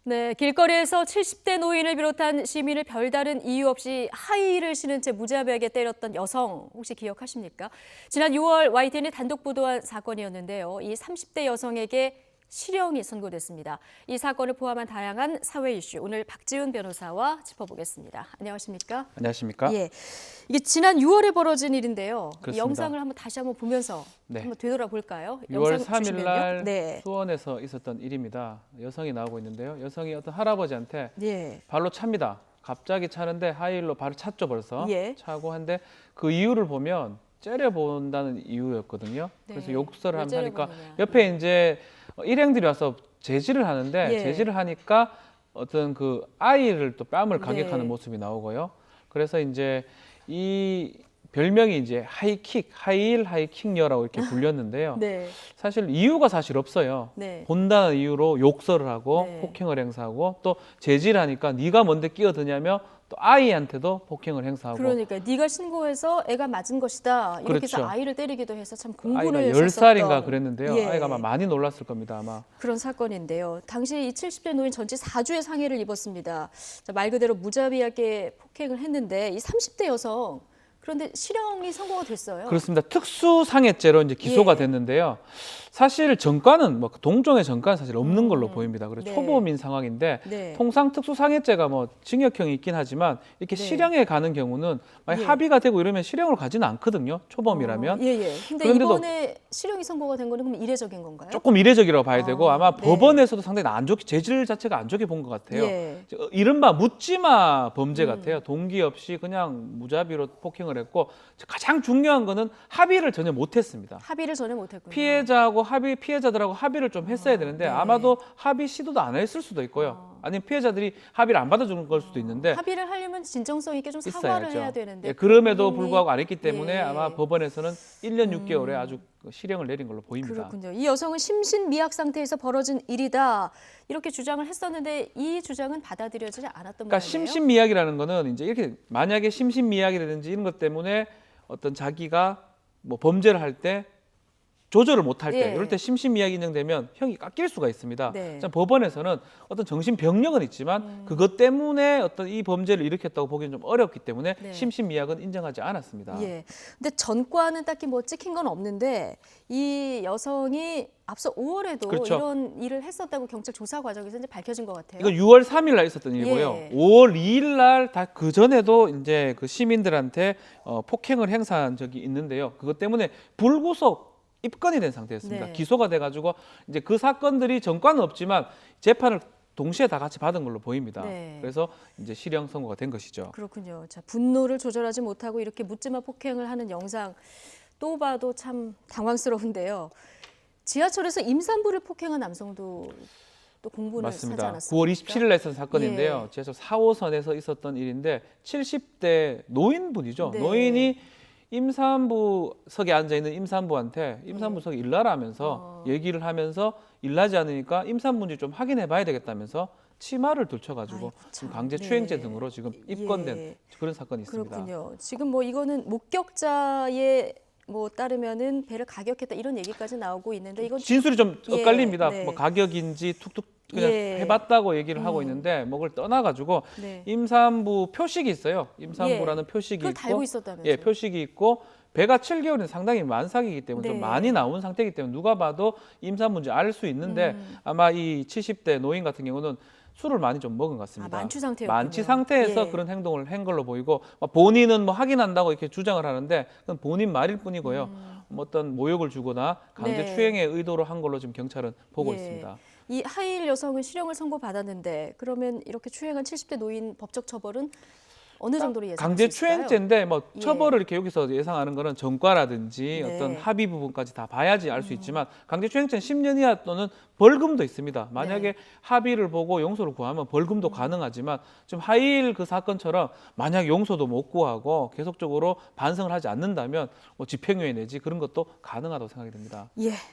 네, 길거리에서 70대 노인을 비롯한 시민을 별다른 이유 없이 하이힐을 신은 채 무자비하게 때렸던 여성 혹시 기억하십니까? 지난 6월 YTN이 단독 보도한 사건이었는데요. 이 30대 여성에게 실형이 선고됐습니다. 이 사건을 포함한 다양한 사회 이슈 오늘 박지훈 변호사와 짚어보겠습니다. 안녕하십니까? 안녕하십니까? 예, 이게 지난 6월에 벌어진 일인데요. 이 그렇습니다. 영상을 다시 한번 보면서 네. 한번 되돌아볼까요? 6월 영상 3일 주시면요. 날 네. 수원에서 있었던 일입니다. 여성이 나오고 있는데요. 여성이 어떤 할아버지한테 예. 발로 찹니다. 갑자기 차는데 하이힐로 발을 찼죠 벌써. 예. 차고 한데 그 이유를 보면 째려본다는 이유였거든요. 그래서 네. 욕설을 왜 하니까 째려보느냐. 옆에 이제 일행들이 와서 제지를 하는데 예. 제지를 하니까 어떤 그 아이를 또 뺨을 가격하는 네. 모습이 나오고요. 그래서 이제 이 별명이 이제 하이킥, 하이힐 하이킥녀라고 이렇게 불렸는데요. 네. 사실 이유가 사실 없어요. 네. 본다는 이유로 욕설을 하고 네. 폭행을 행사하고 또 제지를 하니까 네가 뭔데 끼어드냐며 또 아이한테도 폭행을 행사하고 그러니까 네가 신고해서 애가 맞은 것이다. 이렇게 해서 그렇죠. 아이를 때리기도 해서 참 아이가 공분을 10살인가 샀었던 그랬는데요. 예. 아이가 아마 많이 놀랐을 겁니다. 아마. 그런 사건인데요. 당시 이 70대 노인 전치 4주의 상해를 입었습니다. 자, 말 그대로 무자비하게 폭행을 했는데 이 30대 여성 그런데 실형이 선고가 됐어요. 그렇습니다. 특수상해죄로 이제 기소가 예. 됐는데요. 사실 전과는 뭐 동종의 전과는 사실 없는 걸로 보입니다. 그래서 네. 초범인 상황인데 네. 통상 특수상해죄가 뭐 징역형이 있긴 하지만 이렇게 네. 실형에 가는 경우는 만약 예. 합의가 되고 이러면 실형을 가지는 않거든요. 초범이라면. 예. 근데 그런데도- 이번에 실형이 선고가 된 거는 그럼 이례적인 건가요? 조금 이례적이라고 봐야 되고 아마 네. 법원에서도 상당히 안 좋게 재질 자체가 안 좋게 본 것 같아요. 예. 이른바 묻지마 범죄 같아요. 동기 없이 그냥 무자비로 폭행을 했고 가장 중요한 거는 합의를 전혀 못했습니다. 합의를 전혀 못했군요. 피해자하고 피해자들하고 합의를 좀 했어야 되는데 네. 아마도 합의 시도도 안 했을 수도 있고요. 아니면 피해자들이 합의를 안 받아주는 걸 수도 있는데 합의를 하려면 진정성 있게 좀 사과를 있어야죠. 해야 되는데 예, 그럼에도 본인이- 불구하고 안 했기 때문에 예. 아마 법원에서는 1년 6개월에 아주 실형을 내린 걸로 보입니다. 그렇군요. 이 여성은 심신미약 상태에서 벌어진 일이다. 이렇게 주장을 했었는데 이 주장은 받아들여지지 않았던 그러니까 모양이에요. 심신미약이라는 거는 이제 이렇게 만약에 심신미약이라든지 이런 것 때문에 어떤 자기가 뭐 범죄를 할 때 조절을 못할 때 예. 이럴 때 심신미약이 인정되면 형이 깎일 수가 있습니다. 네. 자, 법원에서는 어떤 정신병력은 있지만 그것 때문에 어떤 이 범죄를 일으켰다고 보기는 좀 어렵기 때문에 네. 심신미약은 인정하지 않았습니다. 예. 근데 전과는 딱히 뭐 찍힌 건 없는데 이 여성이 앞서 5월에도 그렇죠. 이런 일을 했었다고 경찰 조사 과정에서 이제 밝혀진 것 같아요. 이건 6월 3일 날 있었던 일이고요. 예. 5월 2일 날 다 그 전에도 이제 그 시민들한테 폭행을 행사한 적이 있는데요. 그것 때문에 불구속 입건이 된 상태였습니다. 네. 기소가 돼가지고 이제 그 사건들이 전과는 없지만 재판을 동시에 다 같이 받은 걸로 보입니다. 네. 그래서 이제 실형 선고가 된 것이죠. 그렇군요. 자, 분노를 조절하지 못하고 이렇게 묻지마 폭행을 하는 영상 또 봐도 참 당황스러운데요. 지하철에서 임산부를 폭행한 남성도 또 공분을 사지 맞습니다. 않았습니까? 9월 27일 날 있었던 사건인데요. 예. 지하철 4호선에서 있었던 일인데 70대 노인분이죠. 네. 노인이 임산부석에 앉아 있는 임산부한테 임산부석에 일나라면서 얘기를 하면서 일나지 않으니까 임산부인지 좀 확인해 봐야 되겠다면서 치마를 들쳐가지고 아이고, 지금 참. 강제 네. 추행죄 등으로 지금 입건된 예. 그런 사건이 있습니다. 그렇군요. 지금 뭐 이거는 목격자의 뭐 따르면은 배를 가격했다 이런 얘기까지 나오고 있는데 이건 진술이 좀 예, 엇갈립니다. 네. 뭐 가격인지 툭툭 그냥 예. 해봤다고 얘기를 하고 있는데 뭐 그걸 떠나가지고 네. 임산부 표식이 있어요. 임산부라는 표식이 그걸 있고 달고 있었다면서요. 예, 표식이 있고 배가 7개월은 상당히 만삭이기 때문에 좀 네. 많이 나온 상태이기 때문에 누가 봐도 임산부인지 알 수 있는데 아마 이 70대 노인 같은 경우는 술을 많이 좀 먹은 것 같습니다. 만취 상태였군요. 만취 상태에서 예. 그런 행동을 한 걸로 보이고 본인은 뭐 확인한다고 이렇게 주장을 하는데 그건 본인 말일 뿐이고요. 뭐 어떤 모욕을 주거나 강제 네. 추행의 의도로 한 걸로 지금 경찰은 보고 예. 있습니다. 이 하이힐 여성은 실형을 선고받았는데 그러면 이렇게 추행한 70대 노인 법적 처벌은 어느 정도로 예상할 강제 수 있을까요? 추행죄인데 뭐 예. 처벌을 이렇게 여기서 예상하는 거는 전과라든지 네. 어떤 합의 부분까지 다 봐야지 알 수 있지만 강제 추행죄는 10년 이하 또는 벌금도 있습니다. 만약에 네. 합의를 보고 용서를 구하면 벌금도 가능하지만 지금 하이힐 그 사건처럼 만약 용서도 못 구하고 계속적으로 반성을 하지 않는다면 뭐 집행유예 내지 그런 것도 가능하다고 생각이 됩니다. 예,